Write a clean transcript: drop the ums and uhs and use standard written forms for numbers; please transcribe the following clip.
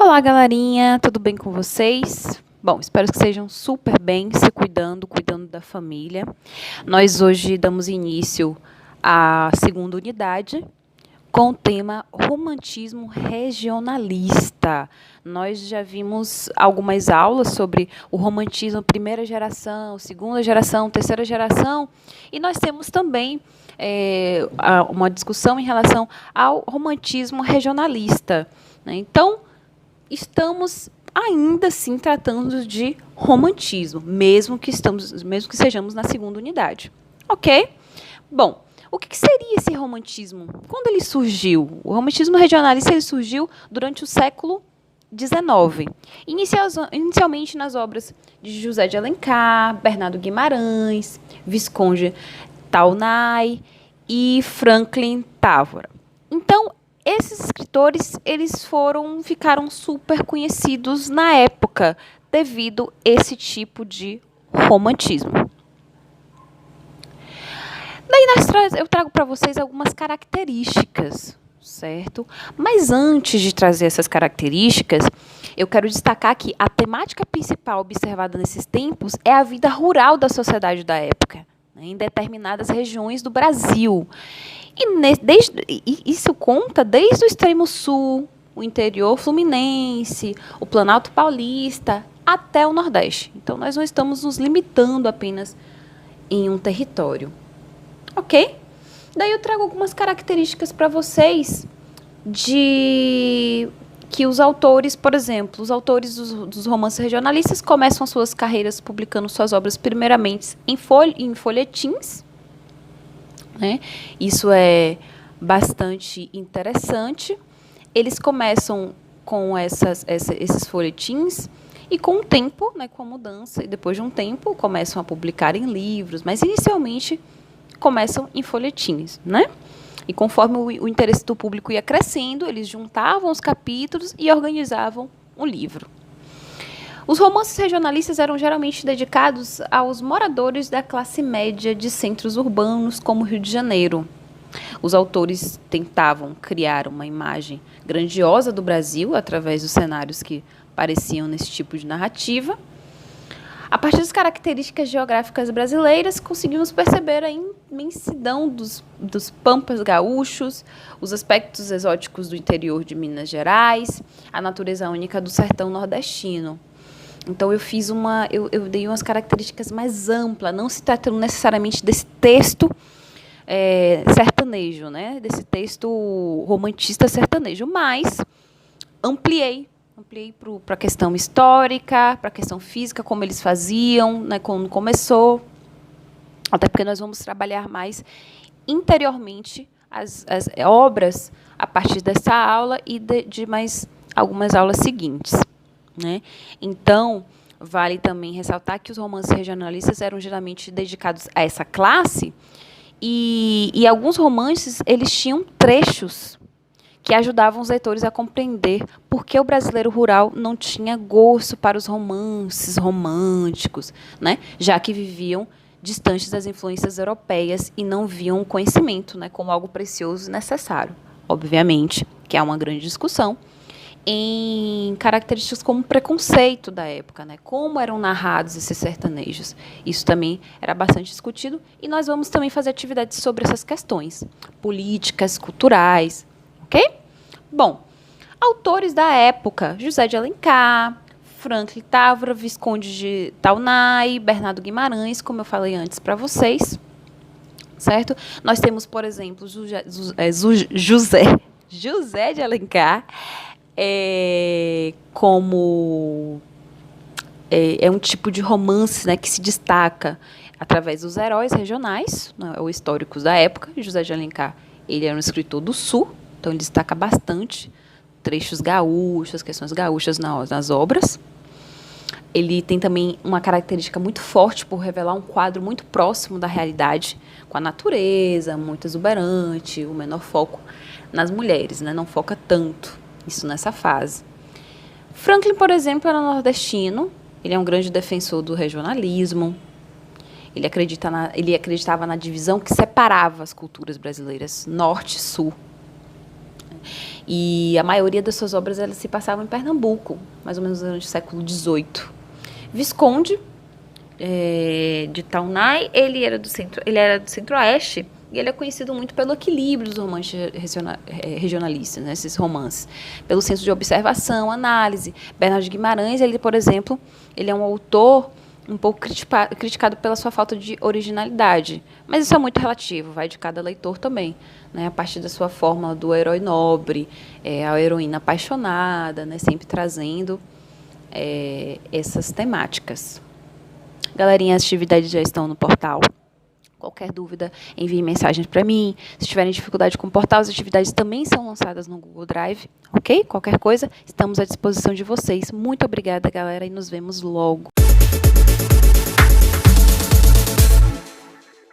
Olá, galerinha, tudo bem com vocês? Bom, espero que sejam super bem, se cuidando da família. Nós hoje damos início à segunda unidade com o tema romantismo regionalista. Nós já vimos algumas aulas sobre o romantismo primeira geração, segunda geração, terceira geração, e nós temos também uma discussão em relação ao romantismo regionalista, né? Então, estamos ainda assim tratando de romantismo, mesmo que sejamos na segunda unidade. Ok? Bom, o que seria esse romantismo? Quando ele surgiu? O romantismo regionalista ele surgiu durante o século XIX, inicialmente nas obras de José de Alencar, Bernardo Guimarães, Visconde Taunay e Franklin Távora. Então, esses escritores ficaram super conhecidos na época devido a esse tipo de romantismo. Daí eu trago para vocês algumas características, certo? Mas antes de trazer essas características, eu quero destacar que a temática principal observada nesses tempos é a vida rural da sociedade da época, né, em determinadas regiões do Brasil. E isso conta desde o extremo sul, o interior fluminense, o Planalto Paulista, até o Nordeste. Então, nós não estamos nos limitando apenas em um território. Ok? Daí eu trago algumas características para vocês de que os autores, por exemplo, os autores dos romances regionalistas começam as suas carreiras publicando suas obras primeiramente em folhetins, né? Isso é bastante interessante. Eles começam com esses folhetins e com o tempo, né, com a mudança, e depois de um tempo começam a publicar em livros, mas inicialmente começam em folhetins, né? E conforme o interesse do público ia crescendo, eles juntavam os capítulos e organizavam um livro. Os romances regionalistas eram geralmente dedicados aos moradores da classe média de centros urbanos, como Rio de Janeiro. Os autores tentavam criar uma imagem grandiosa do Brasil através dos cenários que pareciam nesse tipo de narrativa. A partir das características geográficas brasileiras, conseguimos perceber a imensidão dos pampas gaúchos, os aspectos exóticos do interior de Minas Gerais, a natureza única do sertão nordestino. Então, eu dei umas características mais amplas, não se tratando necessariamente desse texto sertanejo, né? Desse texto romantista sertanejo, mas ampliei para a questão histórica, para a questão física, como eles faziam, né, quando começou, até porque nós vamos trabalhar mais interiormente as obras a partir dessa aula e de mais algumas aulas seguintes, né? Então, vale também ressaltar que os romances regionalistas eram geralmente dedicados a essa classe e alguns romances eles tinham trechos que ajudavam os leitores a compreender por que o brasileiro rural não tinha gosto para os romances românticos, né? Já que viviam distantes das influências europeias e não viam o conhecimento, né, como algo precioso e necessário. Obviamente, que há uma grande discussão em características como preconceito da época, né? Como eram narrados esses sertanejos. Isso também era bastante discutido e nós vamos também fazer atividades sobre essas questões políticas, culturais. Ok? Bom, autores da época, José de Alencar, Franklin Távora, Visconde de Taunay, Bernardo Guimarães, como eu falei antes para vocês, certo? Nós temos, por exemplo, José de Alencar, como é um tipo de romance, né, que se destaca através dos heróis regionais, né, ou históricos da época. José de Alencar, ele era um escritor do Sul, então, ele destaca bastante trechos gaúchos, questões gaúchas nas obras. Ele tem também uma característica muito forte por revelar um quadro muito próximo da realidade, com a natureza, muito exuberante, o menor foco nas mulheres, né? Não foca tanto isso nessa fase. Franklin, por exemplo, era nordestino, ele é um grande defensor do regionalismo, ele acreditava na divisão que separava as culturas brasileiras, norte e sul. E a maioria das suas obras elas se passavam em Pernambuco, mais ou menos durante o século XVIII. Visconde de Taunay, ele era do centro-oeste, e ele é conhecido muito pelo equilíbrio dos romances regionalistas, né, esses romances, pelo senso de observação, análise. Bernardo de Guimarães, ele, por exemplo, ele é um autor um pouco criticado pela sua falta de originalidade, mas isso é muito relativo, vai de cada leitor também, né, a partir da sua forma do herói nobre, a heroína apaixonada, né, sempre trazendo essas temáticas. Galerinha, as atividades já estão no portal. Qualquer dúvida, envie mensagens para mim. Se tiverem dificuldade com o portal, as atividades também são lançadas no Google Drive, ok? Qualquer coisa, estamos à disposição de vocês. Muito obrigada, galera, e nos vemos logo.